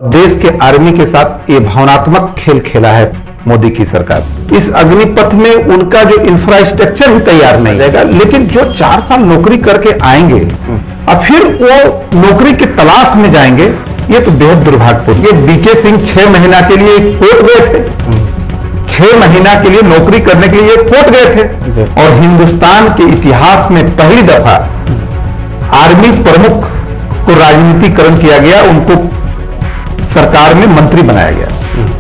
देश के आर्मी के साथ ये भावनात्मक खेल खेला है मोदी की सरकार। इस अग्निपथ में उनका जो इंफ्रास्ट्रक्चर भी तैयार नहीं रहेगा, लेकिन जो 4 साल नौकरी करके आएंगे और फिर वो नौकरी की तलाश में जाएंगे, ये तो बेहद दुर्भाग्यपूर्ण। ये बीके सिंह 6 महीना के लिए कोर्ट गए थे, 6 महीना के लिए नौकरी करने के लिए कोर्ट गए थे, और हिंदुस्तान के इतिहास में पहली दफा आर्मी प्रमुख को राजनीतिकरण किया गया, उनको सरकार में मंत्री बनाया गया,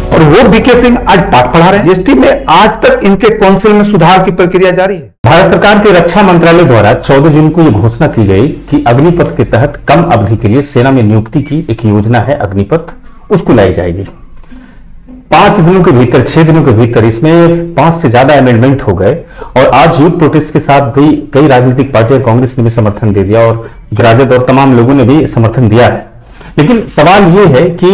और वो बीके सिंह आज पाठ पढ़ा रहे हैं। जीएसटी में आज तक इनके काउंसिल में सुधार की प्रक्रिया जारी है। भारत सरकार के रक्षा मंत्रालय द्वारा 14 जून को यह घोषणा की गई कि अग्निपथ के तहत कम अवधि के लिए सेना में नियुक्ति की एक योजना है अग्निपथ, उसको लाई जाएगी। 5 दिनों के भीतर, 6 दिनों के भीतर इसमें 5 से ज्यादा अमेंडमेंट हो गए, और आज यूथ प्रोटेस्ट के साथ भी कई राजनीतिक पार्टियां, कांग्रेस ने भी समर्थन दे दिया और राजद और तमाम लोगों ने भी समर्थन दिया है। लेकिन सवाल यह है कि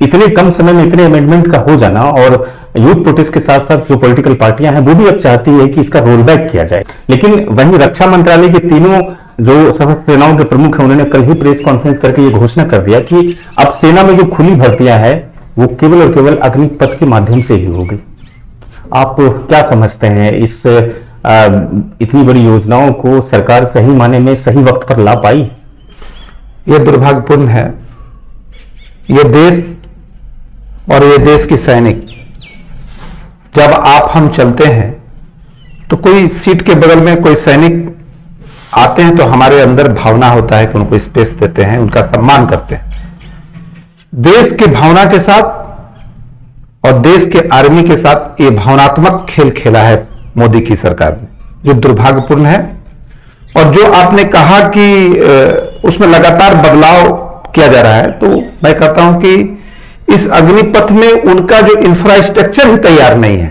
इतने कम समय में इतने अमेंडमेंट का हो जाना, और यूथ प्रोटेस्ट के साथ साथ जो पॉलिटिकल पार्टियां हैं वो भी अब चाहती है कि इसका रोल बैक किया जाए। लेकिन वहीं रक्षा मंत्रालय के तीनों जो सशस्त्र सेनाओं के प्रमुख हैं, उन्होंने कल ही प्रेस कॉन्फ्रेंस करके ये घोषणा कर दिया कि अब सेना में जो खुली भर्तियां हैं वो केवल और केवल अग्निपथ के माध्यम से ही होगी। आप क्या समझते हैं, इस इतनी बड़ी योजनाओं को सरकार सही माने में सही वक्त पर ला पाई? यह दुर्भाग्यपूर्ण है। ये देश और ये देश की सैनिक, जब आप हम चलते हैं तो कोई सीट के बगल में कोई सैनिक आते हैं तो हमारे अंदर भावना होता है कि उनको स्पेस देते हैं, उनका सम्मान करते हैं। देश की भावना के साथ और देश के आर्मी के साथ ये भावनात्मक खेल खेला है मोदी की सरकार ने, जो दुर्भाग्यपूर्ण है। और जो आपने कहा कि उसमें लगातार बदलाव किया जा रहा है, तो मैं कहता हूं कि इस अग्निपथ में उनका जो इंफ्रास्ट्रक्चर ही तैयार नहीं है।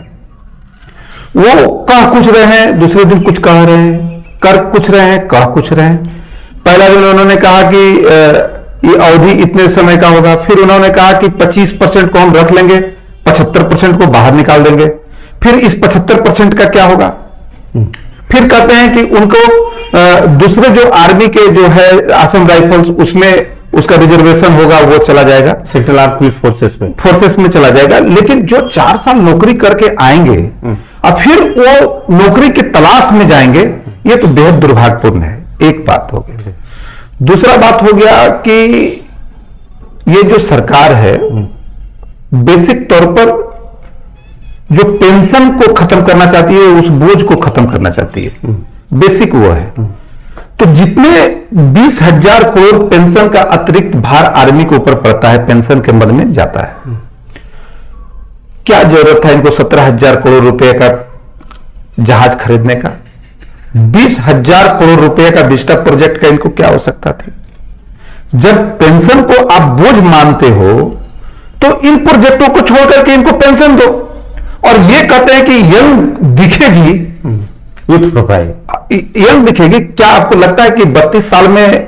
वो कह कुछ रहे हैं, दूसरे दिन कुछ कह रहे हैं, कर कुछ रहे हैं, कह कुछ रहे हैं। पहला दिन उन्होंने कहा कि ये अवधि इतने समय का होगा, फिर उन्होंने कहा कि 25% को हम रख लेंगे, 75% को बाहर निकाल देंगे। फिर इस 75% का क्या होगा? फिर कहते हैं कि उनको दूसरे जो आर्मी के जो है असम राइफल्स, उसमें उसका रिजर्वेशन होगा, वो चला जाएगा, सेंट्रल आर्म पुलिस फोर्सेस में चला जाएगा। लेकिन जो 4 साल नौकरी करके आएंगे और फिर वो नौकरी की तलाश में जाएंगे, ये तो बेहद दुर्भाग्यपूर्ण है। एक बात हो गई। दूसरा बात हो गया कि ये जो सरकार है, बेसिक तौर पर जो पेंशन को खत्म करना चाहती है, उस बोझ को खत्म करना चाहती है। बेसिक वो है। तो जितने 20,000 करोड़ पेंशन का अतिरिक्त भार आर्मी के ऊपर पड़ता है, पेंशन के मद में जाता है, क्या जरूरत है इनको 17,000 करोड़ रुपए का जहाज खरीदने का? 20,000 करोड़ रुपए का विस्टा प्रोजेक्ट का इनको क्या आवश्यकता थी? जब पेंशन को आप बोझ मानते हो तो इन प्रोजेक्टों को छोड़ करके इनको पेंशन दो, और ये कहते हैं कि यंग दिखेगी, यूथ प्रोफाइल यंग दिखेगी। क्या आपको लगता है कि 32 साल में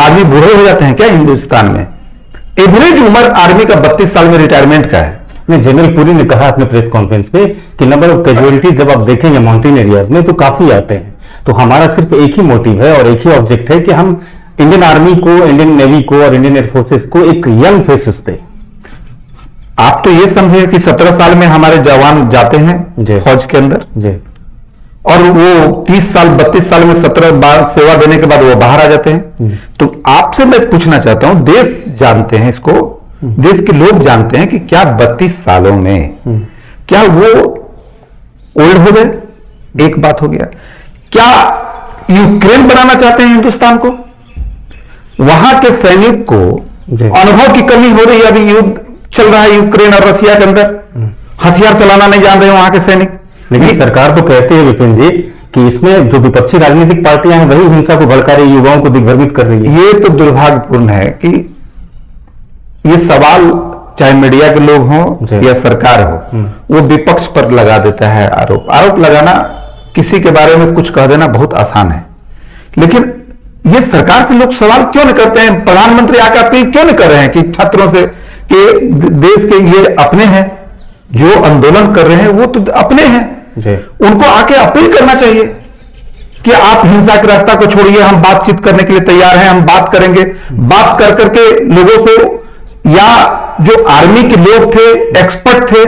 आदमी बूढ़े हो जाते हैं क्या हिंदुस्तान में? एवरेज उम्र आर्मी का 32 साल में रिटायरमेंट का है। जनरल पुरी ने कहा अपने प्रेस कॉन्फ्रेंस में कि नंबर ऑफ कैजुअलिटीज जब आप देखेंगे माउंटेन एरियाज में तो काफी आते हैं। तो हमारा सिर्फ एक ही मोटिव है और एक ही ऑब्जेक्ट है कि हम इंडियन आर्मी को, इंडियन नेवी को और इंडियन एयरफोर्सेस को एक यंग फेसेस दे। आप तो ये समझे कि 17 साल में हमारे जवान जाते हैं फौज के अंदर जी, और वो 30 साल 32 साल में 17 बार सेवा देने के बाद वो बाहर आ जाते हैं। तो आपसे मैं पूछना चाहता हूं, देश जानते हैं इसको, देश के लोग जानते हैं कि क्या 32 सालों में क्या वो ओल्ड हो गए? एक बात हो गया। क्या यूक्रेन बनाना चाहते हैं हिंदुस्तान को? वहां के सैनिक को अनुभव की कमी हो रही है। अभी युद्ध चल रहा है यूक्रेन और रशिया के अंदर, हथियार चलाना नहीं जान रहे वहां के सैनिक। लेकिन सरकार तो कहती है विपिन जी कि इसमें जो विपक्षी राजनीतिक पार्टियां हैं वही हिंसा को भड़का रही, युवाओं को दिग्भ्रमित कर रही है। ये तो दुर्भाग्यपूर्ण है कि ये सवाल चाहे मीडिया के लोग हों या सरकार हो, वो विपक्ष पर लगा देता है आरोप लगाना। किसी के बारे में कुछ कह देना बहुत आसान है, लेकिन ये सरकार से लोग सवाल क्यों नहीं करते हैं? प्रधानमंत्री आकर अपील क्यों नहीं कर रहे हैं कि छात्रों से कि देश के ये अपने हैं, जो आंदोलन कर रहे हैं वो तो अपने हैं, उनको आके अपील करना चाहिए कि आप हिंसा के रास्ता को छोड़िए, हम बातचीत करने के लिए तैयार हैं, हम बात करेंगे। बात कर करके लोगों से या जो आर्मी के लोग थे, एक्सपर्ट थे,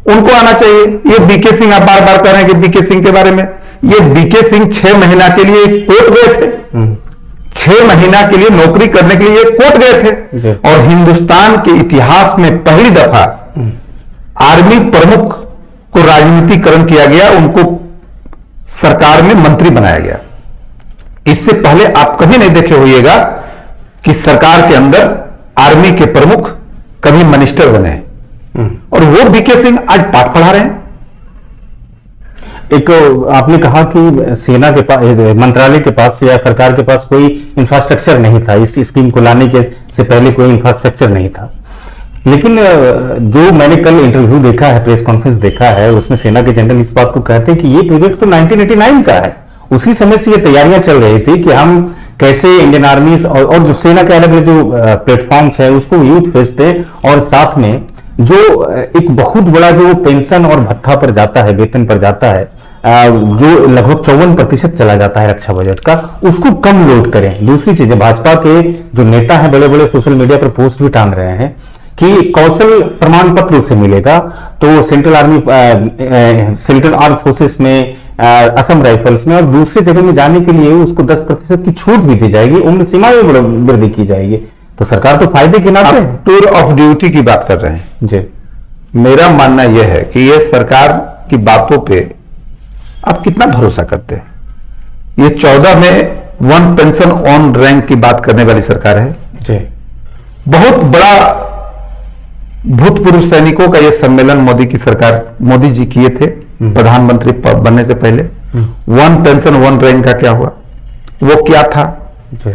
उनको आना चाहिए। ये बीके सिंह, आप बार बार कह रहे हैं कि बीके सिंह के बारे में, ये बीके सिंह 6 महीना के लिए कोर्ट गए थे, 6 महीना के लिए नौकरी करने के लिए कोर्ट गए थे, और हिंदुस्तान के इतिहास में पहली दफा आर्मी प्रमुख को राजनीतिकरण किया गया, उनको सरकार में मंत्री बनाया गया। इससे पहले आप कभी नहीं देखे होइएगा कि सरकार के अंदर आर्मी के प्रमुख कभी मिनिस्टर बने, और वो बीके सिंह आज पाठ पढ़ा रहे हैं। एक आपने कहा कि सेना के पास, मंत्रालय के पास या सरकार के पास कोई इंफ्रास्ट्रक्चर नहीं था, इस स्कीम को लाने के से पहले कोई इंफ्रास्ट्रक्चर नहीं था। लेकिन जो मैंने कल इंटरव्यू देखा है, प्रेस कॉन्फ्रेंस देखा है, उसमें सेना के जनरल इस बात को कहते हैं कि ये प्रोजेक्ट तो 1989 का है। उसी समय से ये तैयारियां चल रही थी कि हम कैसे इंडियन आर्मी और जो सेना के अलग अलग जो प्लेटफॉर्म्स है उसको यूथ भेजते, और साथ में जो एक बहुत बड़ा जो पेंशन और भत्ता पर जाता है, वेतन पर जाता है, जो लगभग 54% चला जाता है रक्षा बजट का, उसको कम लोड करें। दूसरी चीज, भाजपा के जो नेता हैं बड़े बड़े सोशल मीडिया पर पोस्ट भी टांग रहे हैं कि कौशल प्रमाण पत्र उसे मिलेगा, तो सेंट्रल आर्म फोर्सेस में, असम राइफल्स में और दूसरी जगह में जाने के लिए उसको 10% की छूट भी दी जाएगी, उम्र सीमा में वृद्धि की जाएगी। तो सरकार तो फायदे गिनाते हैं। टूर ऑफ ड्यूटी की बात कर रहे हैं जी। मेरा मानना यह है कि यह सरकार की बातों पे आप कितना भरोसा करते हैं। ये 14 में 1 पेंशन ऑन रैंक की बात करने वाली सरकार है जी। बहुत बड़ा भूतपूर्व सैनिकों का यह सम्मेलन मोदी की सरकार, मोदी जी किए थे प्रधानमंत्री बनने से पहले। 1 पेंशन 1 रैंक का क्या हुआ, वो क्या था जी।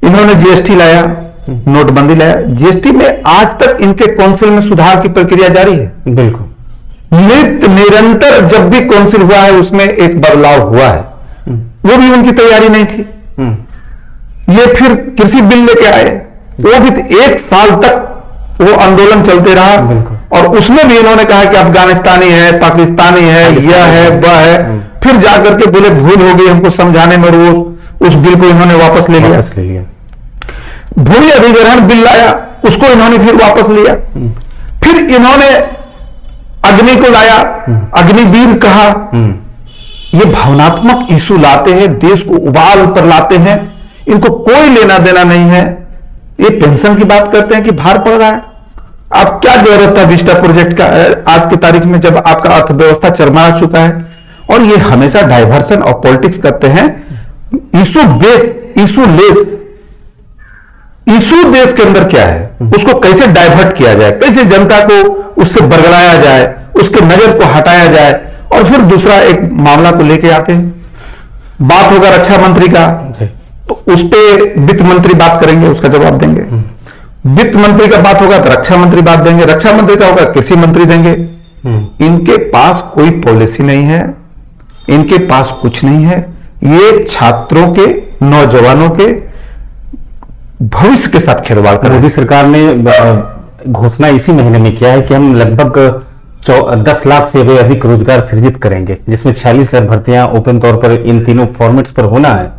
इन्होंने जीएसटी लाया, नोटबंदी लाया, जीएसटी में आज तक इनके काउंसिल में सुधार की प्रक्रिया जारी है। बिल्कुल निरंतर जब भी काउंसिल हुआ है उसमें एक बदलाव हुआ है, वो भी उनकी तैयारी नहीं थी। ये फिर कृषि बिल लेके आए, वो भी 1 साल तक वो आंदोलन चलते रहा, और उसमें भी इन्होंने कहा कि अफगानिस्तानी है, पाकिस्तानी है, यह है वह है, फिर जाकर के बोले भूल हो गई हमको समझाने में, और वो उस बिल को इन्होंने वापस ले लिया। भूमि अधिग्रहण बिल लाया, उसको इन्होंने फिर वापस लिया। फिर इन्होंने अग्नि को लाया, अग्निवीर कहा। ये भावनात्मक इशू लाते हैं, देश को उबाल पर लाते हैं, इनको कोई लेना देना नहीं है। ये पेंशन की बात करते हैं कि भार पड़ रहा है। अब क्या जरूरत था विस्टा प्रोजेक्ट का आज की तारीख में, जब आपका अर्थव्यवस्था चरमरा चुका है। और ये हमेशा डाइवर्सन और पॉलिटिक्स करते हैं। इशू देश के अंदर क्या है, उसको कैसे डाइवर्ट किया जाए, कैसे जनता को उससे बरगलाया जाए, उसके नजर को हटाया जाए, और फिर दूसरा एक मामला को लेके आते हैं। बात होगा रक्षा मंत्री का, तो उस पर वित्त मंत्री बात करेंगे, उसका जवाब देंगे। वित्त मंत्री का बात होगा तो रक्षा मंत्री बात देंगे, रक्षा मंत्री का होगा कृषि मंत्री देंगे। इनके पास कोई पॉलिसी नहीं है, इनके पास कुछ नहीं है। ये छात्रों के, नौजवानों के भविष्य के साथ खिलवाड़ कर। मोदी सरकार ने घोषणा इसी महीने में किया है कि हम लगभग 10 लाख से भी अधिक रोजगार सृजित करेंगे, जिसमें 46,000 भर्तियां ओपन तौर पर इन तीनों फॉर्मेट्स पर होना है।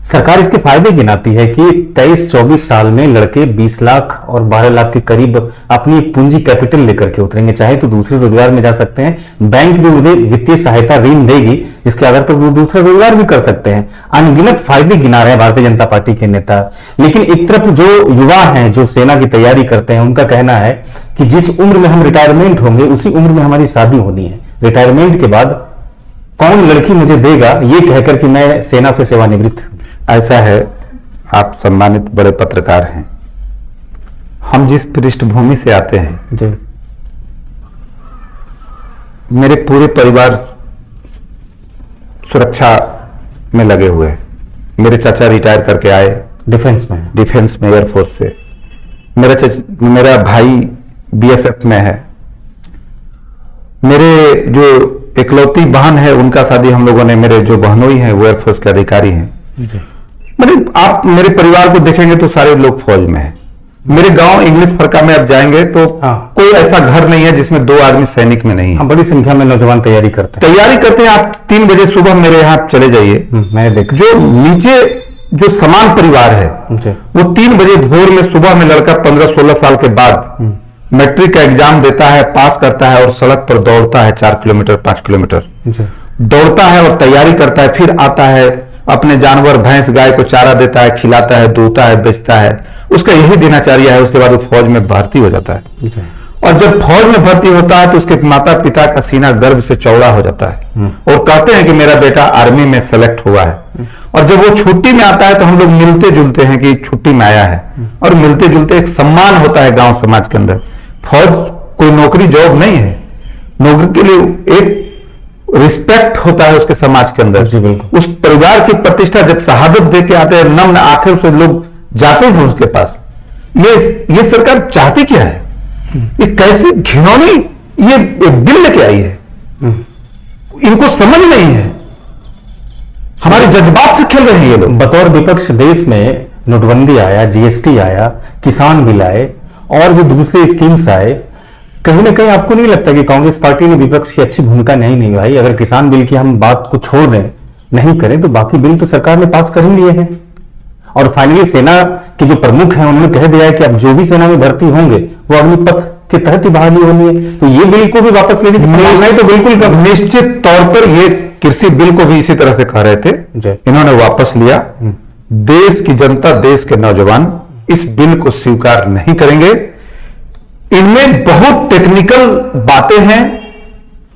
सरकार इसके फायदे गिनाती है कि 23-24 साल में लड़के 20 लाख और 12 लाख के करीब अपनी पूंजी कैपिटल लेकर के उतरेंगे, चाहे तो दूसरे रोजगार में जा सकते हैं, बैंक भी उन्हें वित्तीय सहायता ऋण देगी, जिसके आधार पर वो दूसरा रोजगार भी कर सकते हैं। अनगिनत फायदे गिना रहे हैं भारतीय जनता पार्टी के नेता। लेकिन एक तरफ जो युवा हैं, जो सेना की तैयारी करते हैं, उनका कहना है कि जिस उम्र में हम रिटायरमेंट होंगे उसी उम्र में हमारी शादी होनी है। रिटायरमेंट के बाद कौन लड़की मुझे देगा, ये कहकर कि मैं सेना से सेवानिवृत्त। ऐसा है, आप सम्मानित बड़े पत्रकार हैं, हम जिस पृष्ठभूमि से आते हैं जी। मेरे पूरे परिवार सुरक्षा में लगे हुए हैं। मेरे चाचा रिटायर करके आए डिफेंस में एयरफोर्स से। मेरा भाई बीएसएफ में है। मेरे जो इकलौती बहन है उनका शादी हम लोगों ने, मेरे जो बहनोई हैं वो एयरफोर्स के अधिकारी हैं जी। मतलब आप मेरे परिवार को देखेंगे तो सारे लोग फौज में हैं। मेरे गांव इंग्लिश फरका में आप जाएंगे तो कोई ऐसा घर नहीं है जिसमें 2 आदमी सैनिक में नहीं है। बड़ी संख्या में नौजवान तैयारी करते हैं। आप 3 बजे सुबह मेरे यहाँ चले जाइए, मैंने देखा। जो नीचे जो समान परिवार है वो 3 बजे भोर में सुबह में लड़का 15-16 साल के बाद मैट्रिक का एग्जाम देता है, पास करता है और सड़क पर दौड़ता है 4 किलोमीटर 5 किलोमीटर दौड़ता है और तैयारी करता है, फिर आता है अपने जानवर भैंस गाय को चारा देता है, खिलाता है, धोता है, बेचता है, उसका यही दिनचर्या है। उसके बाद वो फौज में भर्ती हो जाता है और जब फौज में भर्ती होता है तो उसके माता पिता का सीना गर्व से चौड़ा हो जाता है और कहते हैं कि मेरा बेटा आर्मी में सेलेक्ट हुआ है। और जब वो छुट्टी में आता है तो हम लोग मिलते जुलते हैं कि छुट्टी में आया है और मिलते जुलते एक सम्मान होता है गांव समाज के अंदर। फौज कोई नौकरी जॉब नहीं है, नौकरी के लिए एक रिस्पेक्ट होता है उसके समाज के अंदर। उस परिवार की प्रतिष्ठा जब शहादत दे के आते हैं, नम्र आंखें से लोग जाते हैं उसके पास। ये सरकार चाहती क्या है? ये कैसे घिनौनी ये बिल लेके आई है, इनको समझ नहीं है, हमारे जज्बात से खेल रहे हैं ये लोग। बतौर विपक्ष देश में नोटबंदी आया, जीएसटी आया, किसान बिल आए और भी दूसरे स्कीम्स आए, कहीं ना कहीं आपको नहीं लगता कि कांग्रेस पार्टी ने विपक्ष की अच्छी भूमिका नहीं निभाई? अगर किसान बिल की हम बात को छोड़ दें, नहीं करें, तो बाकी बिल तो सरकार ने पास कर ही लिए हैं और फाइनली सेना के जो प्रमुख हैं उन्होंने कह दिया है कि अब जो भी सेना में भर्ती होंगे वो अग्निपथ के तहत ही बहाली होनी है। तो ये बिल को भी वापस लेने की संभावना है? तो बिल्कुल निश्चित तौर पर ये कृषि बिल को भी इसी तरह से कह रहे थे, इन्होंने वापस लिया। देश की जनता, देश के नौजवान इस बिल को स्वीकार नहीं करेंगे। इनमें बहुत टेक्निकल बातें हैं,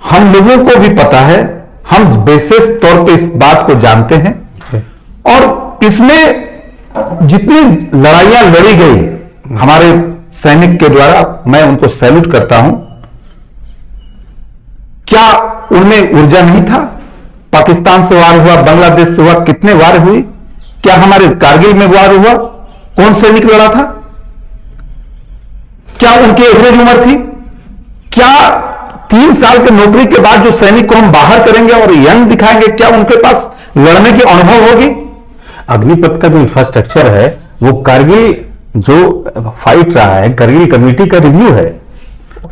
हम लोगों को भी पता है, हम विशेष तौर पे इस बात को जानते हैं और इसमें जितनी लड़ाइयां लड़ी गई हमारे सैनिक के द्वारा, मैं उनको सैल्यूट करता हूं। क्या उनमें ऊर्जा नहीं था? पाकिस्तान से वार हुआ, बांग्लादेश से हुआ, कितने वार हुई? क्या हमारे कारगिल में वार हुआ? कौन सैनिक लड़ा था? क्या उनकी एवरेज उम्र थी? क्या 3 साल के नौकरी के बाद जो सैनिक को हम बाहर करेंगे और यंग दिखाएंगे, क्या उनके पास लड़ने की अनुभव होगी? अग्निपथ का जो इंफ्रास्ट्रक्चर है वो कारगिल जो फाइट रहा है, कारगिल कमेटी का रिव्यू है,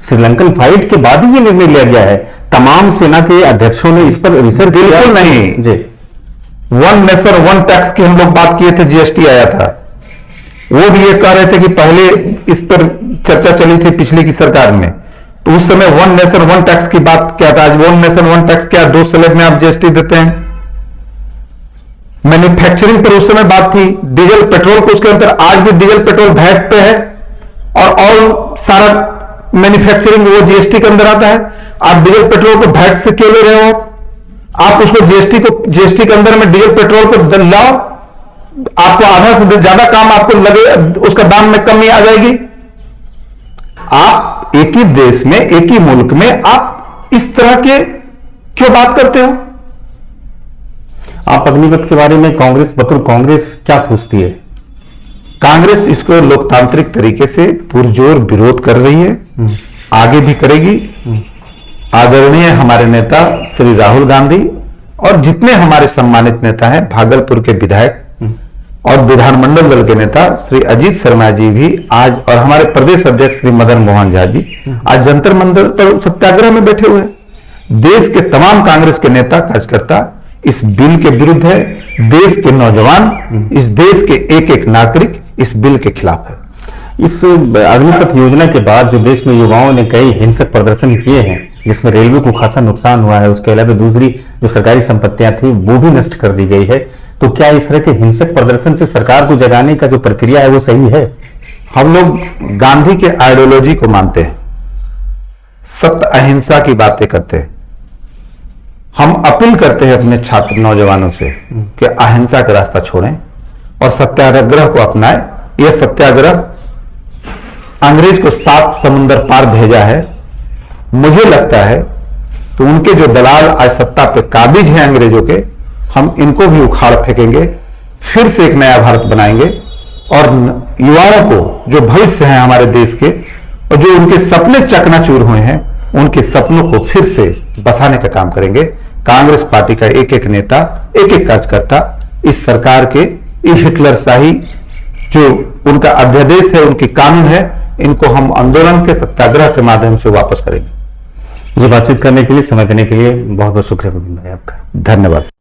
श्रीलंकन फाइट के बाद ही ये निर्णय लिया गया है। तमाम सेना के अध्यक्षों ने इस पर रिसर्च बिल्कुल नहीं जी। 1 नेशन 1 टैक्स की हम लोग बात किए थे, जीएसटी आया था, वो भी ये कह रहे थे कि पहले इस पर चर्चा चली थी पिछली की सरकार में, तो उस समय 1 नेशन 1 टैक्स की बात क्या था? आज 1 नेशन 1 टैक्स क्या? 2 स्लैब में आप जीएसटी देते हैं। मैन्युफैक्चरिंग पर उस समय बात थी, डीजल पेट्रोल को उसके अंदर, आज भी डीजल पेट्रोल वैट पे है और सारा मैन्युफैक्चरिंग वो जीएसटी के अंदर आता है। आप डीजल पेट्रोल को वैट से क्यों ले रहे हो? आप उसको जीएसटी के अंदर में डीजल पेट्रोल को लाओ, आपको आधा से ज्यादा काम आपको लगे, उसका दाम में कमी आ जाएगी। आप एक ही देश में, एक ही मुल्क में आप इस तरह के क्यों बात करते हो? आप अग्निपथ के बारे में कांग्रेस, बतौर कांग्रेस क्या सोचती है? कांग्रेस इसको लोकतांत्रिक तरीके से पुरजोर विरोध कर रही है, आगे भी करेगी। आदरणीय हमारे नेता श्री राहुल गांधी और जितने हमारे सम्मानित नेता हैं, भागलपुर के विधायक और विधानमंडल दल के नेता श्री अजीत शर्मा जी भी आज, और हमारे प्रदेश अध्यक्ष श्री मदन मोहन झा जी आज जंतर मंतर पर सत्याग्रह में बैठे हुए हैं। देश के तमाम कांग्रेस के नेता कार्यकर्ता इस बिल के विरुद्ध है। देश के नौजवान, इस देश के एक एक नागरिक इस बिल के खिलाफ है। इस अग्निपथ योजना के बाद जो देश में युवाओं ने कई हिंसक प्रदर्शन किए हैं, जिसमें रेलवे को खासा नुकसान हुआ है, उसके अलावा दूसरी जो सरकारी संपत्तियां थी वो भी नष्ट कर दी गई है, तो क्या इस तरह के हिंसक प्रदर्शन से सरकार को जगाने का जो प्रक्रिया है वो सही है? हम लोग गांधी के आइडियोलॉजी को मानते हैं, सत्य अहिंसा की बातें करते हैं। हम अपील करते हैं अपने छात्र नौजवानों से कि अहिंसा का रास्ता छोड़ें और सत्याग्रह को अपनाएं। यह सत्याग्रह अंग्रेज को 7 समुंदर पार भेजा है। मुझे लगता है तो उनके जो दलाल आज सत्ता पे काबिज हैं अंग्रेजों के, हम इनको भी उखाड़ फेंकेंगे, फिर से एक नया भारत बनाएंगे और युवाओं को जो भविष्य है हमारे देश के और जो उनके सपने चकनाचूर हुए हैं, उनके सपनों को फिर से बसाने का काम करेंगे। कांग्रेस पार्टी का एक एक नेता, एक एक कार्यकर्ता इस सरकार के हिटलरशाही जो उनका अध्यादेश है, उनकी कानून है, इनको हम आंदोलन के सत्याग्रह के माध्यम से वापस करेंगे। ये बातचीत करने के लिए, समय देने के लिए बहुत बहुत शुक्रिया प्रवीण भाई आपका। धन्यवाद।